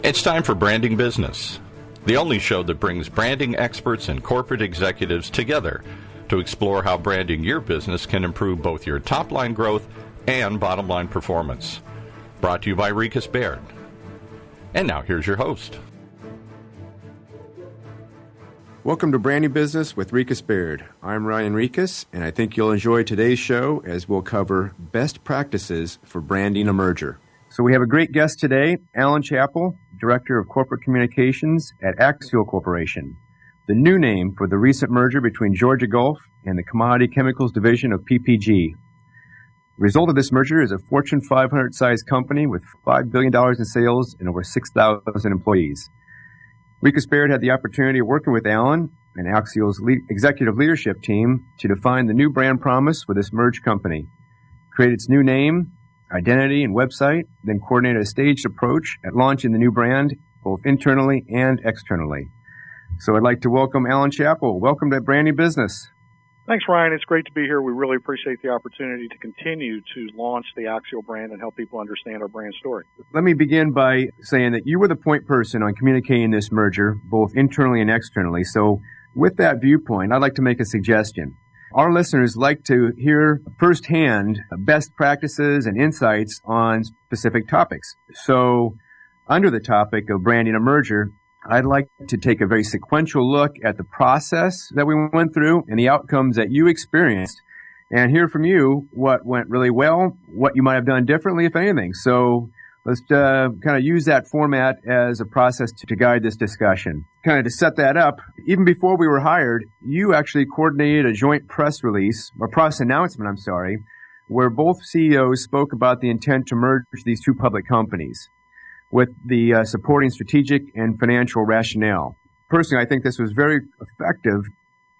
It's time for Branding Business, the only show that brings branding experts and corporate executives together to explore how branding your business can improve both your top-line growth and bottom-line performance. Brought to you by RiechesBaird. And now here's your host. Welcome to Branding Business with RiechesBaird. I'm Ryan Rieches, and I think you'll enjoy today's show as we'll cover best practices for branding a merger. So we have a great guest today, Alan Chapple, Director of Corporate Communications at Axiall Corporation, the new name for the recent merger between Georgia Gulf and the Commodity Chemicals Division of PPG. The result of this merger is a Fortune 500 sized company with $5 billion in sales and over 6,000 employees. RiechesBaird had the opportunity of working with Alan and Axiall's executive leadership team to define the new brand promise for this merged company, create its new name, identity, and website, then coordinate a staged approach at launching the new brand, both internally and externally. So I'd like to welcome Alan Chapple. Welcome to Branding Business. Thanks, Ryan. It's great to be here. We really appreciate the opportunity to continue to launch the Axiall brand and help people understand our brand story. Let me begin by saying that you were the point person on communicating this merger, both internally and externally. So with that viewpoint, I'd like to make a suggestion. Our listeners like to hear firsthand best practices and insights on specific topics. So under the topic of branding a merger, I'd like to take a very sequential look at the process that we went through and the outcomes that you experienced and hear from you what went really well, what you might have done differently, if anything. So let's kind of use that format as a process to guide this discussion. Kind of to set that up, even before we were hired, you actually coordinated a joint press announcement, where both CEOs spoke about the intent to merge these two public companies with the supporting strategic and financial rationale. Personally, I think this was very effective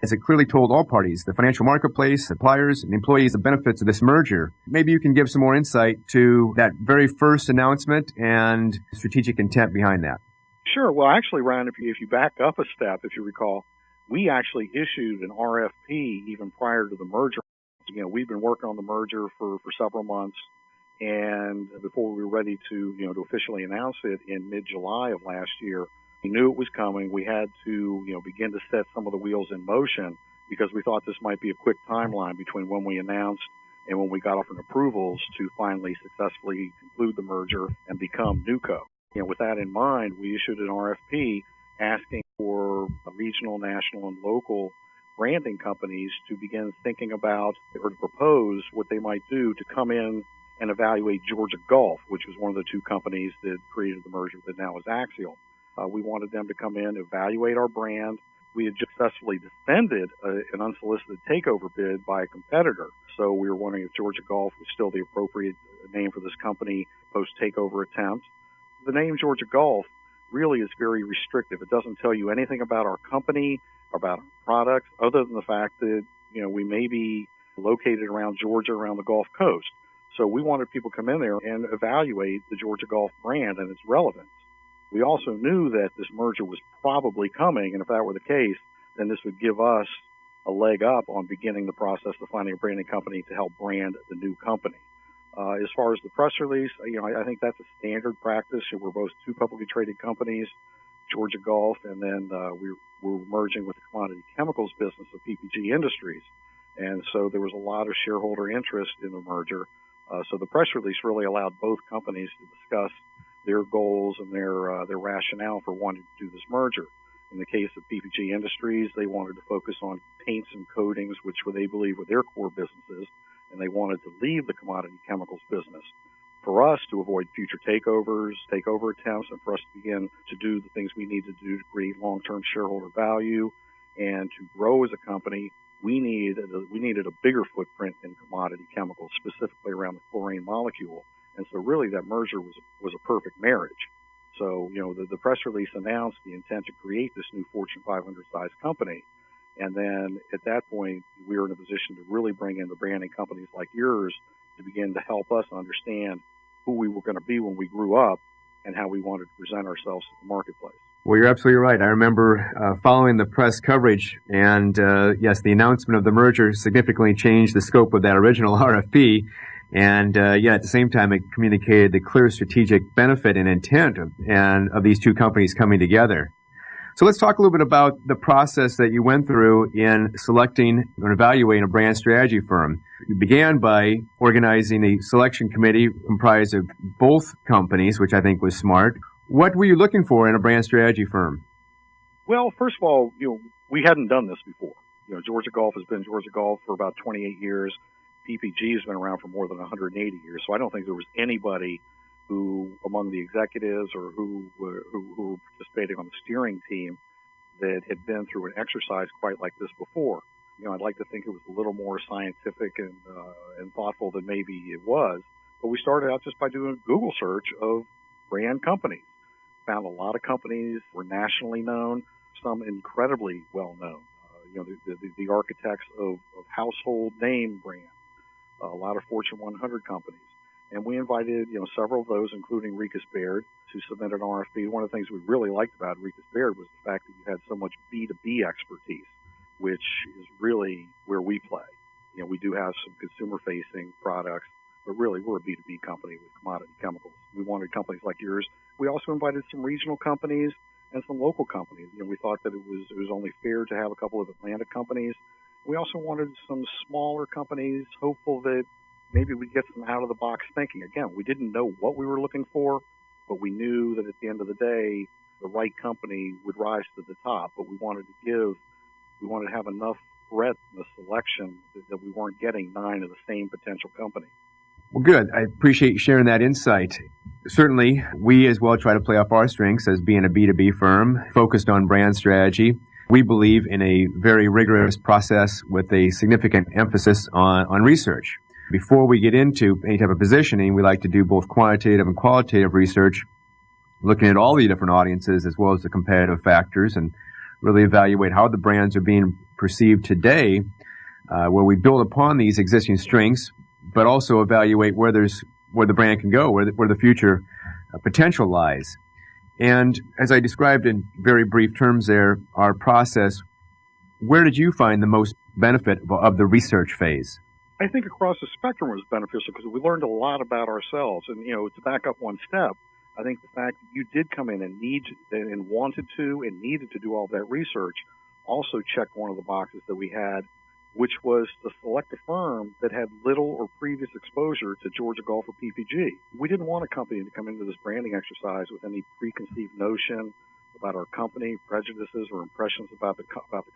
as it clearly told all parties, the financial marketplace, suppliers, and employees, the benefits of this merger. Maybe you can give some more insight to that very first announcement and strategic intent behind that. Sure. Well, actually, Ryan, if you back up a step, if you recall, we actually issued an RFP even prior to the merger. We've been working on the merger for several months. And before we were ready to officially announce it in mid-July of last year, we knew it was coming. We had to, begin to set some of the wheels in motion because we thought this might be a quick timeline between when we announced and when we got offered approvals to finally successfully conclude the merger and become NewCo. With that in mind, we issued an RFP asking for regional, national, and local branding companies to begin thinking about or to propose what they might do to come in and evaluate Georgia Gulf, which was one of the two companies that created the merger that now is Axiall. We wanted them to come in, evaluate our brand. We had successfully defended an unsolicited takeover bid by a competitor. So we were wondering if Georgia Gulf was still the appropriate name for this company post-takeover attempt. The name Georgia Gulf really is very restrictive. It doesn't tell you anything about our company, about our products, other than the fact that, we may be located around Georgia, around the Gulf Coast. So we wanted people to come in there and evaluate the Georgia Gulf brand and its relevance. We also knew that this merger was probably coming, and if that were the case, then this would give us a leg up on beginning the process of finding a branding company to help brand the new company. As far as the press release, I think that's a standard practice. We're both two publicly traded companies, Georgia Gulf, and then we're merging with the commodity chemicals business of PPG Industries. And so there was a lot of shareholder interest in the merger. So the press release really allowed both companies to discuss their goals and their rationale for wanting to do this merger. In the case of PPG Industries, they wanted to focus on paints and coatings, which they believe were their core businesses, and they wanted to leave the commodity chemicals business. For us, to avoid future takeover attempts, and for us to begin to do the things we need to do to create long-term shareholder value and to grow as a company, we needed a bigger footprint in commodity chemicals, specifically around the chlorine molecule. And so really that merger was a perfect marriage. So, the press release announced the intent to create this new Fortune 500 size company. And then at that point, we were in a position to really bring in the branding companies like yours to begin to help us understand who we were going to be when we grew up and how we wanted to present ourselves to the marketplace. Well, you're absolutely right. I remember following the press coverage, and yes, the announcement of the merger significantly changed the scope of that original RFP. And yet at the same time, it communicated the clear strategic benefit and intent of these two companies coming together. So let's talk a little bit about the process that you went through in selecting or evaluating a brand strategy firm. You began by organizing a selection committee comprised of both companies, which I think was smart. What were you looking for in a brand strategy firm? Well, first of all, we hadn't done this before. Georgia Golf has been Georgia Golf for about 28 years. PPG has been around for more than 180 years. So I don't think there was anybody who, among the executives or who were participating on the steering team, that had been through an exercise quite like this before. I'd like to think it was a little more scientific and thoughtful than maybe it was. But we started out just by doing a Google search of brand companies. Found a lot of companies were nationally known, some incredibly well known. The architects of household name brands, a lot of Fortune 100 companies. And we invited, several of those, including RiechesBaird, to submit an RFP. One of the things we really liked about RiechesBaird was the fact that you had so much B2B expertise, which is really where we play. We do have some consumer-facing products, but really we're a B2B company with commodity chemicals. We wanted companies like yours. We also invited some regional companies and some local companies. We thought that it was only fair to have a couple of Atlanta companies. We also wanted some smaller companies, hopeful that maybe we'd get some out-of-the-box thinking. Again, we didn't know what we were looking for, but we knew that at the end of the day, the right company would rise to the top. But we wanted to have enough breadth in the selection that we weren't getting 9 of the same potential company. Well, good. I appreciate you sharing that insight. Certainly, we as well try to play off our strengths as being a B2B firm focused on brand strategy. We believe in a very rigorous process with a significant emphasis on research. Before we get into any type of positioning, we like to do both quantitative and qualitative research, looking at all the different audiences as well as the competitive factors, and really evaluate how the brands are being perceived today, where we build upon these existing strengths, but also evaluate where the brand can go, where the future potential lies. And as I described in very brief terms there, our process, where did you find the most benefit of the research phase? I think across the spectrum was beneficial because we learned a lot about ourselves. And, to back up one step, I think the fact that you did come in and wanted to and needed to do all that research also checked one of the boxes that we had, which was to select a firm that had little or previous exposure to Georgia Golf or PPG. We didn't want a company to come into this branding exercise with any preconceived notion about our company, prejudices or impressions about the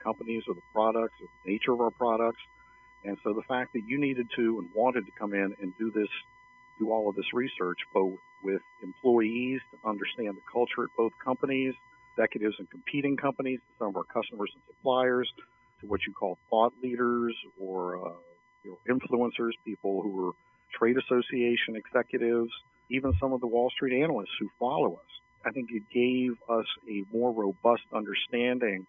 companies or the products or the nature of our products. And so the fact that you needed to and wanted to come in and do all of this research, both with employees to understand the culture at both companies, executives and competing companies, some of our customers and suppliers, to what you call thought leaders or influencers, people who were trade association executives, even some of the Wall Street analysts who follow us. I think it gave us a more robust understanding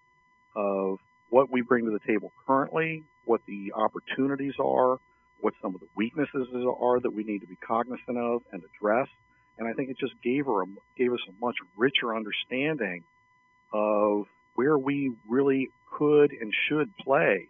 of what we bring to the table currently, what the opportunities are, what some of the weaknesses are that we need to be cognizant of and address. And I think it just gave us a much richer understanding of where we really could and should play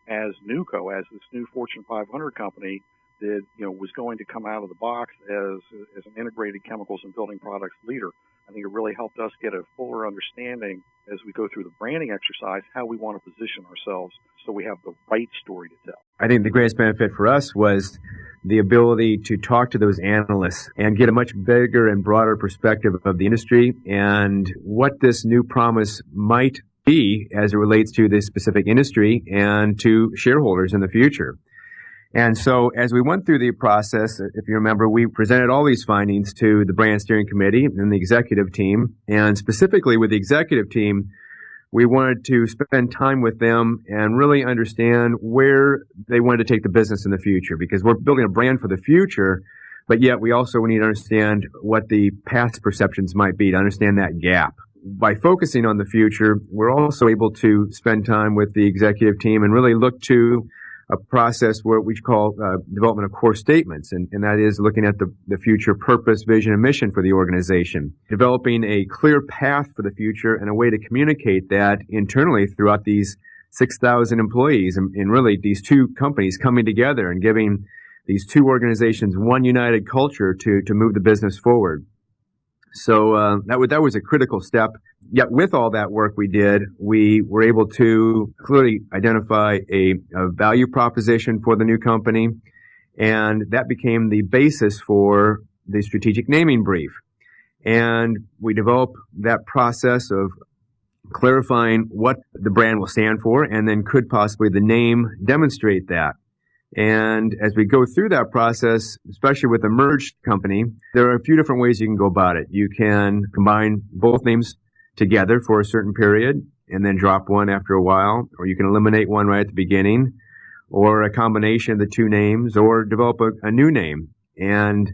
as NewCo, as this new Fortune 500 company that was going to come out of the box as an integrated chemicals and building products leader. I think it really helped us get a fuller understanding as we go through the branding exercise, how we want to position ourselves so we have the right story to tell. I think the greatest benefit for us was the ability to talk to those analysts and get a much bigger and broader perspective of the industry and what this new promise might be as it relates to this specific industry and to shareholders in the future. And so as we went through the process, if you remember, we presented all these findings to the brand steering committee and the executive team. And specifically with the executive team, we wanted to spend time with them and really understand where they wanted to take the business in the future, because we're building a brand for the future, but yet we also need to understand what the past perceptions might be to understand that gap. By focusing on the future, we're also able to spend time with the executive team and really look to a process where we call development of core statements, and that is looking at the future purpose, vision, and mission for the organization, developing a clear path for the future and a way to communicate that internally throughout these 6,000 employees and really these two companies coming together and giving these two organizations, one united culture to move the business forward. So that was a critical step. Yet with all that work we did, we were able to clearly identify a value proposition for the new company, and that became the basis for the strategic naming brief. And we developed that process of clarifying what the brand will stand for, and then could possibly the name demonstrate that. And as we go through that process, especially with a merged company, there are a few different ways you can go about it. You can combine both names together for a certain period and then drop one after a while, or you can eliminate one right at the beginning, or a combination of the two names, or develop a new name. And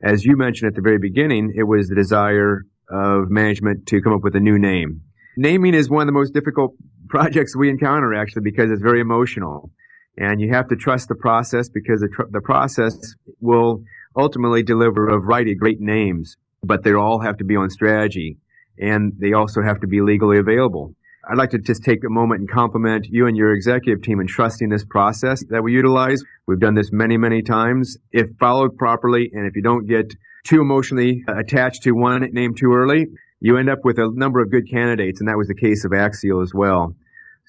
as you mentioned at the very beginning, it was the desire of management to come up with a new name. Naming is one of the most difficult projects we encounter, actually, because it's very emotional. And you have to trust the process, because the process will ultimately deliver a variety of great names, but they all have to be on strategy, and they also have to be legally available. I'd like to just take a moment and compliment you and your executive team in trusting this process that we utilize. We've done this many, many times. If followed properly, and if you don't get too emotionally attached to one name too early, you end up with a number of good candidates, and that was the case of Axiall as well.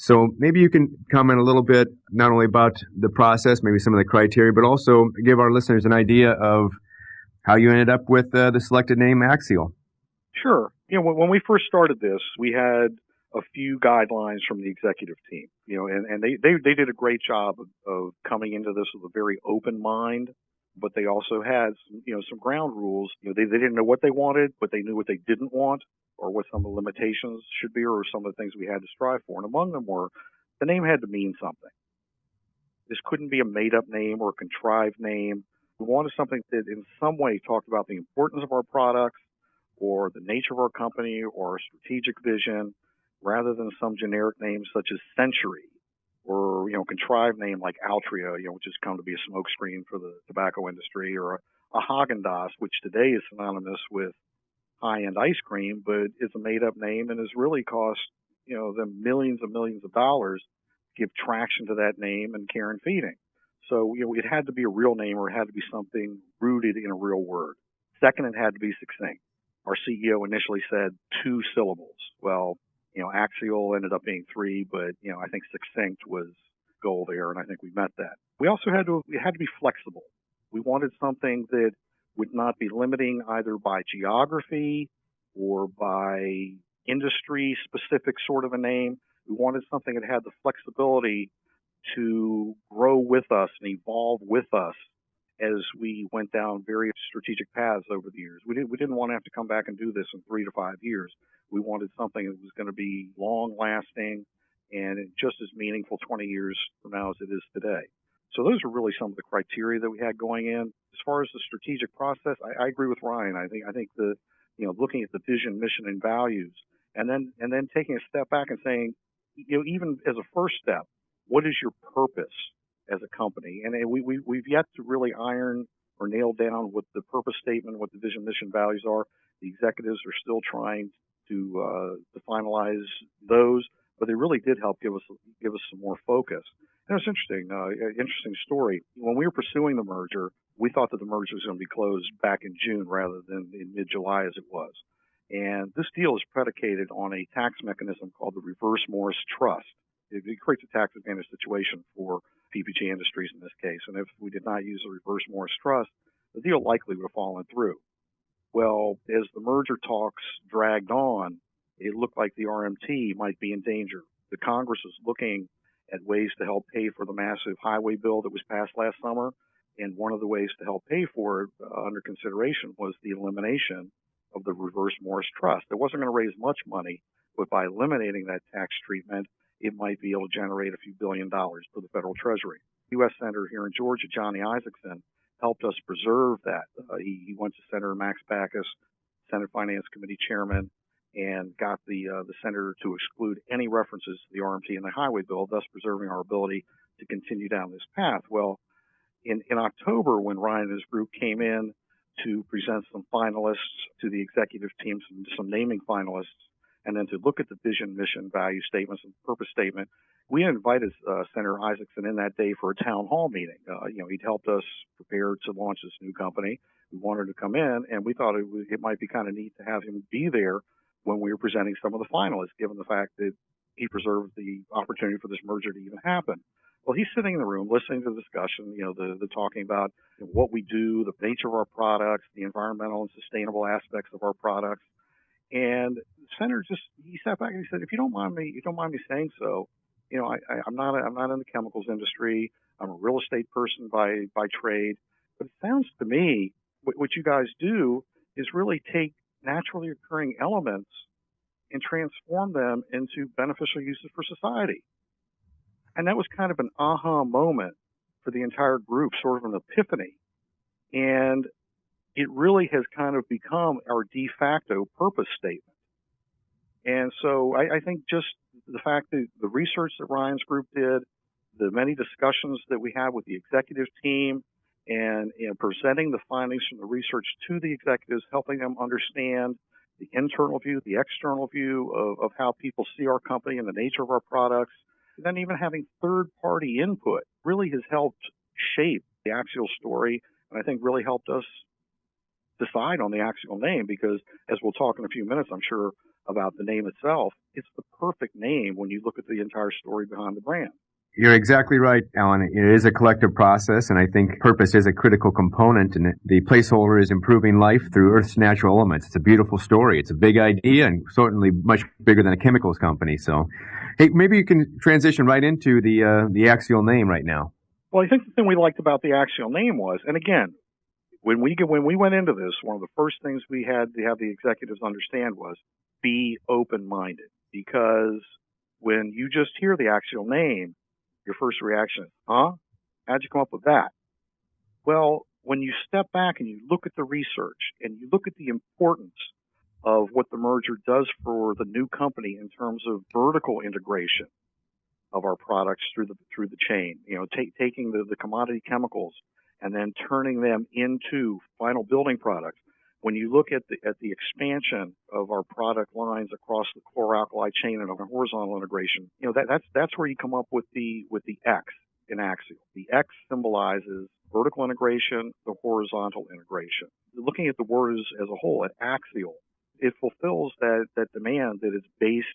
So maybe you can comment a little bit, not only about the process, maybe some of the criteria, but also give our listeners an idea of how you ended up with the selected name Axiall. Sure. When we first started this, we had a few guidelines from the executive team, and they did a great job of coming into this with a very open mind, but they also had some ground rules. They didn't know what they wanted, but they knew what they didn't want, or what some of the limitations should be, or some of the things we had to strive for. And among them were, the name had to mean something. This couldn't be a made-up name or a contrived name. We wanted something that in some way talked about the importance of our products, or the nature of our company, or our strategic vision, rather than some generic name such as Century, or contrived name like Altria, which has come to be a smokescreen for the tobacco industry, or a Haagen-Dazs, which today is synonymous with high-end ice cream, but it's a made-up name and has really cost them millions and millions of dollars to give traction to that name and care and feeding. So it had to be a real name, or it had to be something rooted in a real word. Second, it had to be succinct. Our CEO initially said 2 syllables. Well, Axiall ended up being 3, but I think succinct was goal there, and I think we met that. We also had to be flexible. We wanted something that would not be limiting either by geography or by industry-specific sort of a name. We wanted something that had the flexibility to grow with us and evolve with us as we went down various strategic paths over the years. We didn't want to have to come back and do this in 3 to 5 years. We wanted something that was going to be long-lasting and just as meaningful 20 years from now as it is today. So those are really some of the criteria that we had going in. As far as the strategic process, I agree with Ryan. I think the looking at the vision, mission, and values, and then taking a step back and saying, even as a first step, what is your purpose as a company? And we've yet to really iron or nail down what the purpose statement, what the vision, mission, values are. The executives are still trying to finalize those, but they really did help give us some more focus. And it's interesting story. When we were pursuing the merger, we thought that the merger was going to be closed back in June rather than in mid-July as it was. And this deal is predicated on a tax mechanism called the Reverse Morris Trust. It creates a tax advantage situation for PPG Industries in this case. And if we did not use the Reverse Morris Trust, the deal likely would have fallen through. Well, as the merger talks dragged on, it looked like the RMT might be in danger. The Congress was looking at ways to help pay for the massive highway bill that was passed last summer. And one of the ways to help pay for it under consideration was the elimination of the Reverse Morris Trust. It wasn't going to raise much money, but by eliminating that tax treatment, it might be able to generate a few $1 billion for the federal treasury. U.S. Senator here in Georgia, Johnny Isakson, helped us preserve that. He went to Senator Max Baucus, Senate Finance Committee chairman, and got the senator to exclude any references to the RMT in the highway bill, thus preserving our ability to continue down this path. Well, in October, when Ryan and his group came in to present some finalists to the executive team, some naming finalists, and then to look at the vision, mission, value statements, and purpose statement, we invited Senator Isaacson in that day for a town hall meeting. He'd helped us prepare to launch this new company. We wanted to come in, and we thought it might be kind of neat to have him be there when we were presenting some of the finalists, given the fact that he preserved the opportunity for this merger to even happen. Well, he's sitting in the room listening to the discussion, the talking about what we do, the nature of our products, the environmental and sustainable aspects of our products. And the senator he sat back and he said, if you don't mind me saying so, I'm not in the chemicals industry. I'm a real estate person by trade. But it sounds to me what you guys do is really take naturally occurring elements and transform them into beneficial uses for society. And that was kind of an aha moment for the entire group, sort of an epiphany. And it really has kind of become our de facto purpose statement. And so I think just the fact that the research that Ryan's group did, the many discussions that we had with the executive team, and presenting the findings from the research to the executives, helping them understand the internal view, the external view of how people see our company and the nature of our products, and then even having third-party input really has helped shape the Axiall story, and I think really helped us decide on the Axiall name, because as we'll talk in a few minutes, I'm sure, about the name itself, it's the perfect name when you look at the entire story behind the brand. You're exactly right, Alan. It is a collective process, and I think purpose is a critical component, and the placeholder is improving life through Earth's natural elements. It's a beautiful story. It's a big idea, and certainly much bigger than a chemicals company. So, hey, maybe you can transition right into the Axiall name right now. Well, I think the thing we liked about the Axiall name was, and again, when we went into this, one of the first things we had to have the executives understand was be open-minded, because when you just hear the Axiall name, your first reaction is, huh? How'd you come up with that? Well, when you step back and you look at the research and you look at the importance of what the merger does for the new company in terms of vertical integration of our products through the chain, taking the commodity chemicals and then turning them into final building products. When you look at the expansion of our product lines across the chlor-alkali chain and a horizontal integration, that's where you come up with the X in Axiall. The X symbolizes vertical integration, the horizontal integration. Looking at the word as a whole, at Axiall, it fulfills that demand that is based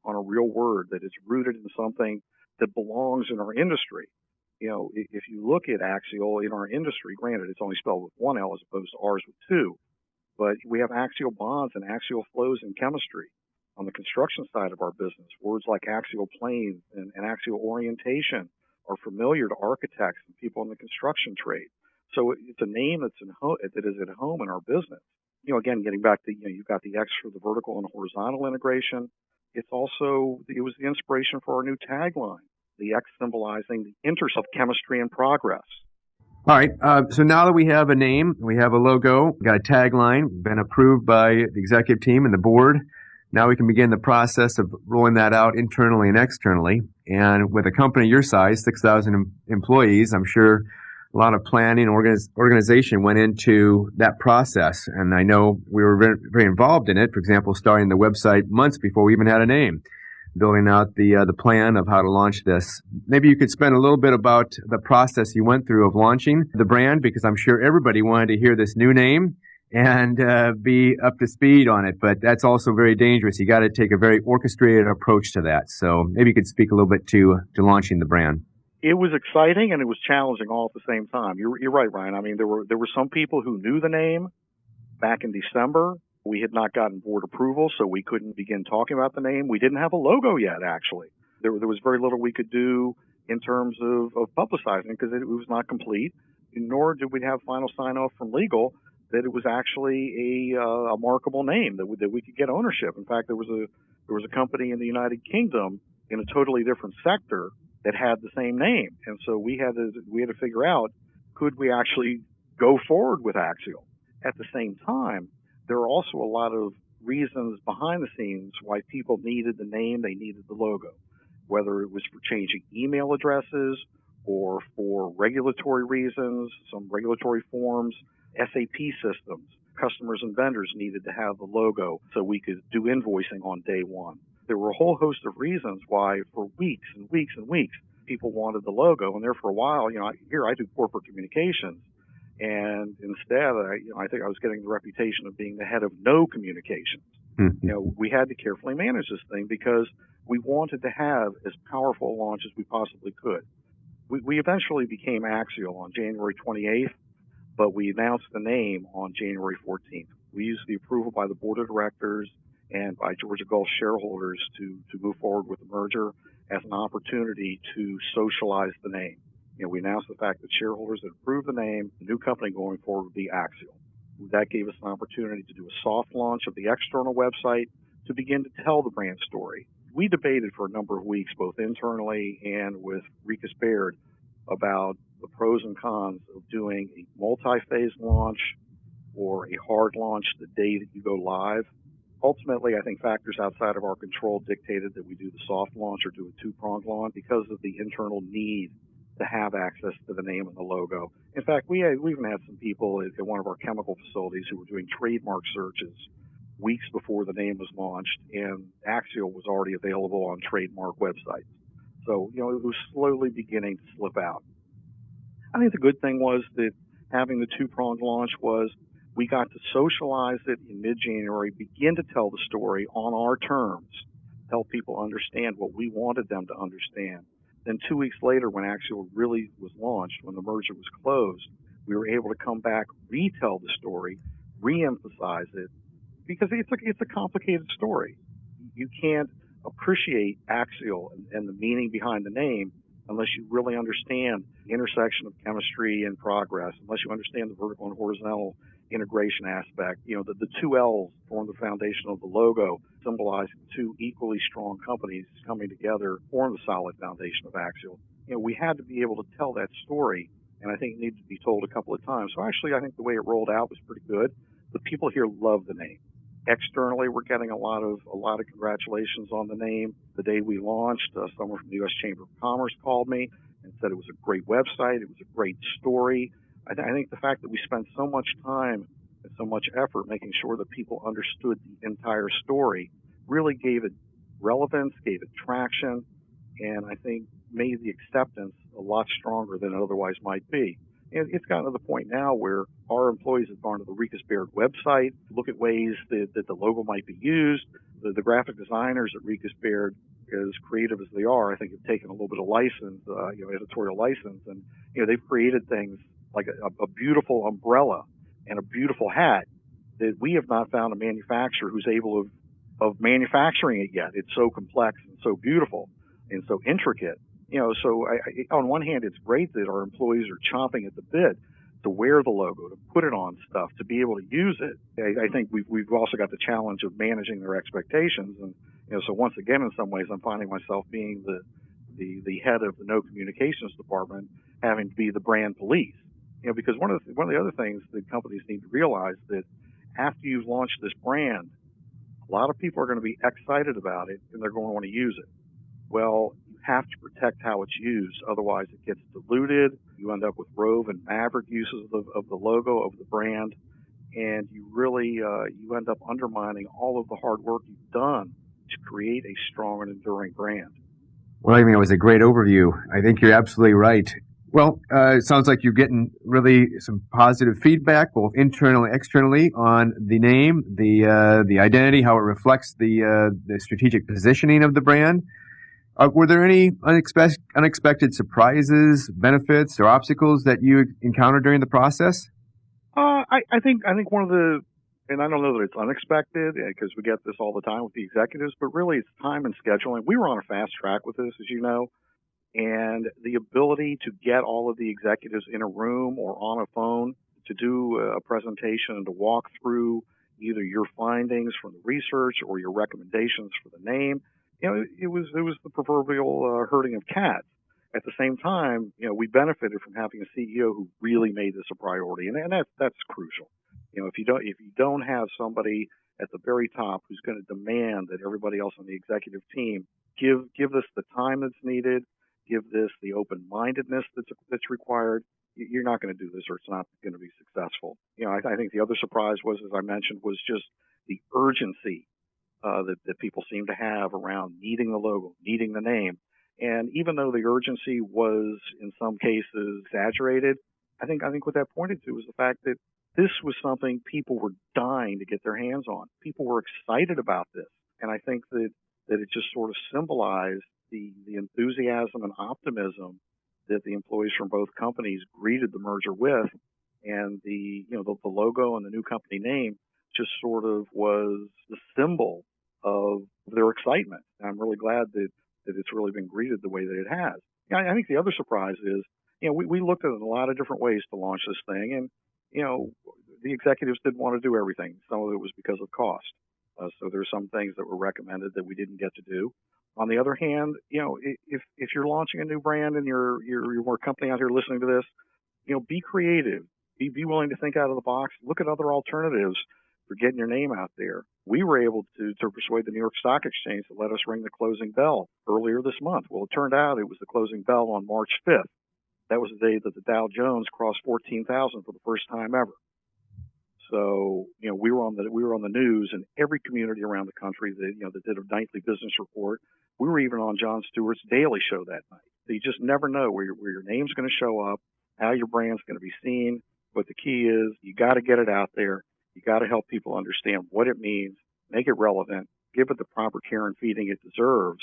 on a real word, that is rooted in something that belongs in our industry. If you look at Axiall in our industry, granted, it's only spelled with one L as opposed to ours with two, but we have axial bonds and axial flows in chemistry. On the construction side of our business, words like axial planes and axial orientation are familiar to architects and people in the construction trade. So it's a name that is at home in our business. Again, getting back to, you've got the X for the vertical and horizontal integration. It was the inspiration for our new tagline, the X symbolizing the intersection of chemistry and progress. All right. So now that we have a name, we have a logo, got a tagline, been approved by the executive team and the board. Now we can begin the process of rolling that out internally and externally. And with a company your size, 6,000 employees, I'm sure a lot of planning and organization went into that process. And I know we were very, very involved in it. For example, starting the website months before we even had a name, building out the plan of how to launch this. Maybe you could spend a little bit about the process you went through of launching the brand, because I'm sure everybody wanted to hear this new name and be up to speed on it. But that's also very dangerous. You got to take a very orchestrated approach to that. So maybe you could speak a little bit to launching the brand. It was exciting and it was challenging all at the same time. You're right, Ryan. I mean, there were some people who knew the name back in December. We had not gotten board approval, so we couldn't begin talking about the name. We didn't have a logo yet, actually. There was very little we could do in terms of publicizing because it was not complete, nor did we have final sign-off from legal that it was actually a marketable name, that we could get ownership. In fact, there was a company in the United Kingdom in a totally different sector that had the same name. And so we had to figure out, could we actually go forward with Axiall? At the same time, there are also a lot of reasons behind the scenes why people needed the name, they needed the logo, whether it was for changing email addresses or for regulatory reasons, some regulatory forms, SAP systems. Customers and vendors needed to have the logo so we could do invoicing on day one. There were a whole host of reasons why for weeks and weeks and weeks people wanted the logo. And there for a while, I do corporate communications. And instead, I think I was getting the reputation of being the head of no communications. We had to carefully manage this thing because we wanted to have as powerful a launch as we possibly could. We eventually became Axiall on January 28th, but we announced the name on January 14th. We used the approval by the board of directors and by Georgia Gulf shareholders to move forward with the merger as an opportunity to socialize the name. We announced the fact that shareholders had approved the name. The new company going forward would be Axiall. That gave us an opportunity to do a soft launch of the external website to begin to tell the brand story. We debated for a number of weeks, both internally and with RiechesBaird, about the pros and cons of doing a multi-phase launch or a hard launch the day that you go live. Ultimately, I think factors outside of our control dictated that we do the soft launch or do a two-pronged launch because of the internal need to have access to the name and the logo. In fact, we even had some people at one of our chemical facilities who were doing trademark searches weeks before the name was launched, and Axiall was already available on trademark websites. So, it was slowly beginning to slip out. I think the good thing was that having the two-pronged launch was we got to socialize it in mid-January, begin to tell the story on our terms, help people understand what we wanted them to understand. Then 2 weeks later, when Axiall really was launched, when the merger was closed, we were able to come back, retell the story, re-emphasize it, because it's a complicated story. You can't appreciate Axiall and the meaning behind the name unless you really understand the intersection of chemistry and progress, unless you understand the vertical and horizontal integration aspect. The two L's form the foundation of the logo, symbolizing two equally strong companies coming together, form the solid foundation of Axiall. We had to be able to tell that story, and I think it needed to be told a couple of times. So actually, I think the way it rolled out was pretty good. The people here love the name. Externally, we're getting a lot of congratulations on the name. The day we launched, someone from the U.S. Chamber of Commerce called me and said it was a great website, it was a great story. I think the fact that we spent so much time and so much effort making sure that people understood the entire story really gave it relevance, gave it traction, and I think made the acceptance a lot stronger than it otherwise might be. And it's gotten to the point now where our employees have gone to the RiechesBaird website, look at ways that the logo might be used. The graphic designers at RiechesBaird, as creative as they are, I think have taken a little bit of license, editorial license, and they've created things like a beautiful umbrella and a beautiful hat that we have not found a manufacturer who's able of manufacturing it yet. It's so complex and so beautiful and so intricate. So on one hand, it's great that our employees are chomping at the bit to wear the logo, to put it on stuff, to be able to use it. I think we've also got the challenge of managing their expectations, and so once again, in some ways, I'm finding myself being the head of the no communications department, having to be the brand police. Because one of the other things that companies need to realize that after you've launched this brand, a lot of people are going to be excited about it and they're going to want to use it. Well, you have to protect how it's used, otherwise it gets diluted. You end up with Rove and Maverick uses of the logo of the brand, and you really you end up undermining all of the hard work you've done to create a strong and enduring brand. Well, I think it was a great overview. I think you're absolutely right. Well, it sounds like you're getting really some positive feedback, both internally and externally, on the name, the identity, how it reflects the strategic positioning of the brand. Were there any unexpected surprises, benefits, or obstacles that you encountered during the process? I think one of the, and I don't know that it's unexpected because we get this all the time with the executives, but really it's time and scheduling. We were on a fast track with this, as you know. And the ability to get all of the executives in a room or on a phone to do a presentation and to walk through either your findings from the research or your recommendations for the name, it was the proverbial herding of cats. At the same time, we benefited from having a CEO who really made this a priority, and that's crucial. If you don't have somebody at the very top who's going to demand that everybody else on the executive team give this the time that's needed, give this the open-mindedness that's required, you're not going to do this, or it's not going to be successful. I think the other surprise was, as I mentioned, was just the urgency that people seem to have around needing the logo, needing the name. And even though the urgency was in some cases exaggerated, I think what that pointed to was the fact that this was something people were dying to get their hands on. People were excited about this. And I think that it just sort of symbolized the enthusiasm and optimism that the employees from both companies greeted the merger with. And the logo and the new company name just sort of was the symbol of their excitement. And I'm really glad that it's really been greeted the way that it has. I think the other surprise is, we looked at a lot of different ways to launch this thing, and, the executives didn't want to do everything. Some of it was because of cost. So there's some things that were recommended that we didn't get to do. On the other hand, if you're launching a new brand and you're more company out here listening to this, be creative. Be willing to think out of the box. Look at other alternatives for getting your name out there. We were able to persuade the New York Stock Exchange to let us ring the closing bell earlier this month. Well, it turned out it was the closing bell on March 5th. That was the day that the Dow Jones crossed 14,000 for the first time ever. So, we were on the news in every community around the country that did a nightly business report. We were even on Jon Stewart's Daily Show that night. So you just never know where your name's going to show up, how your brand's going to be seen. But the key is you got to get it out there. You got to help people understand what it means, make it relevant, give it the proper care and feeding it deserves,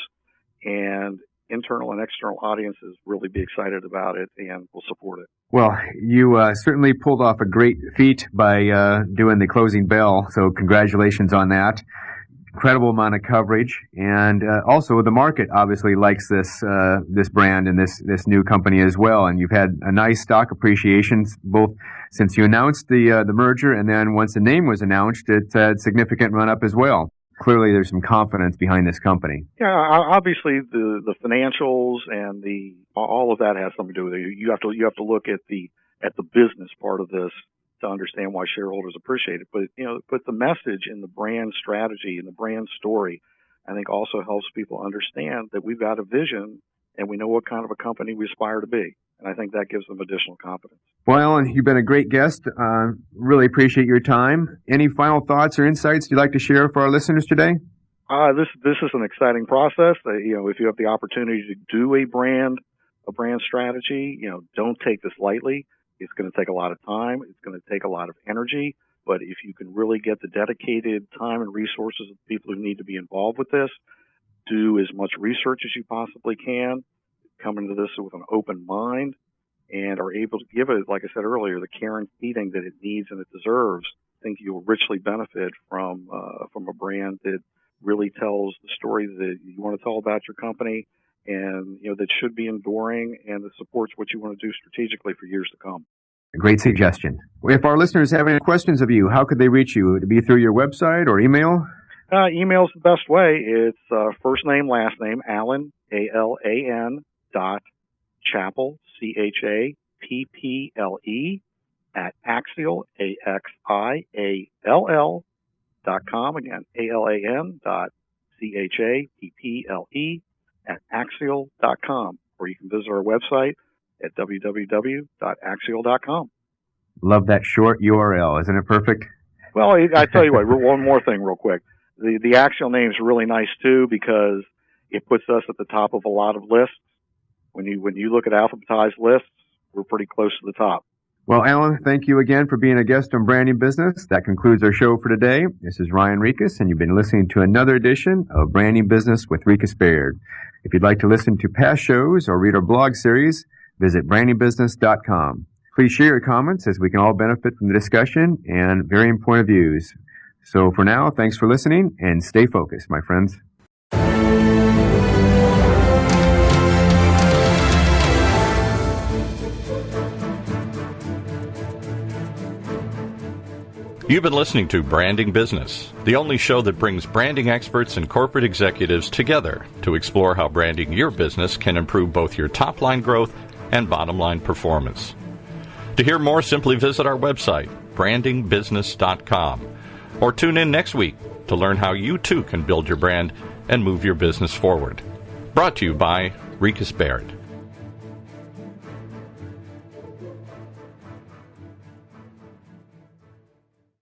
and internal and external audiences really be excited about it and will support it. Well, you certainly pulled off a great feat by doing the closing bell, so congratulations on that. Incredible amount of coverage, and also the market obviously likes this brand and this new company as well. And you've had a nice stock appreciation both since you announced the merger, and then once the name was announced, it had significant run up as well. Clearly, there's some confidence behind this company. Yeah, obviously the financials and all of that has something to do with it. You have to look at the business part of this to understand why shareholders appreciate it. But the message in the brand strategy and the brand story, I think, also helps people understand that we've got a vision and we know what kind of a company we aspire to be. And I think that gives them additional confidence. Well, Alan, you've been a great guest. Really appreciate your time. Any final thoughts or insights you'd like to share for our listeners today? This is an exciting process. If you have the opportunity to do a brand strategy, don't take this lightly. It's going to take a lot of time. It's going to take a lot of energy. But if you can really get the dedicated time and resources of people who need to be involved with this, do as much research as you possibly can, come into this with an open mind, and are able to give it, like I said earlier, the care and feeding that it needs and it deserves, I think you'll richly benefit from a brand that really tells the story that you want to tell about your company, and that should be enduring and that supports what you want to do strategically for years to come. A great suggestion. If our listeners have any questions of you, how could they reach you? Would it be through your website or email? Email's the best way. It's first name, last name, Alan, ALAN, Chapple, CHAPPLE, at Axiall, AXIALL.com. Again, ALAN CHAPPLE at Axiall.com. Or you can visit our website at www.axiall.com. Love that short URL. Isn't it perfect? Well, I tell you what, one more thing real quick. The Axiall name is really nice too because it puts us at the top of a lot of lists. When you look at alphabetized lists, we're pretty close to the top. Well, Alan, thank you again for being a guest on Branding Business. That concludes our show for today. This is Ryan Rieches, and you've been listening to another edition of Branding Business with RiechesBaird. If you'd like to listen to past shows or read our blog series, visit brandingbusiness.com. Please share your comments as we can all benefit from the discussion and varying point of views. So for now, thanks for listening and stay focused, my friends. You've been listening to Branding Business, the only show that brings branding experts and corporate executives together to explore how branding your business can improve both your top-line growth and bottom-line performance. To hear more, simply visit our website, brandingbusiness.com, or tune in next week to learn how you too can build your brand and move your business forward. Brought to you by RiechesBaird.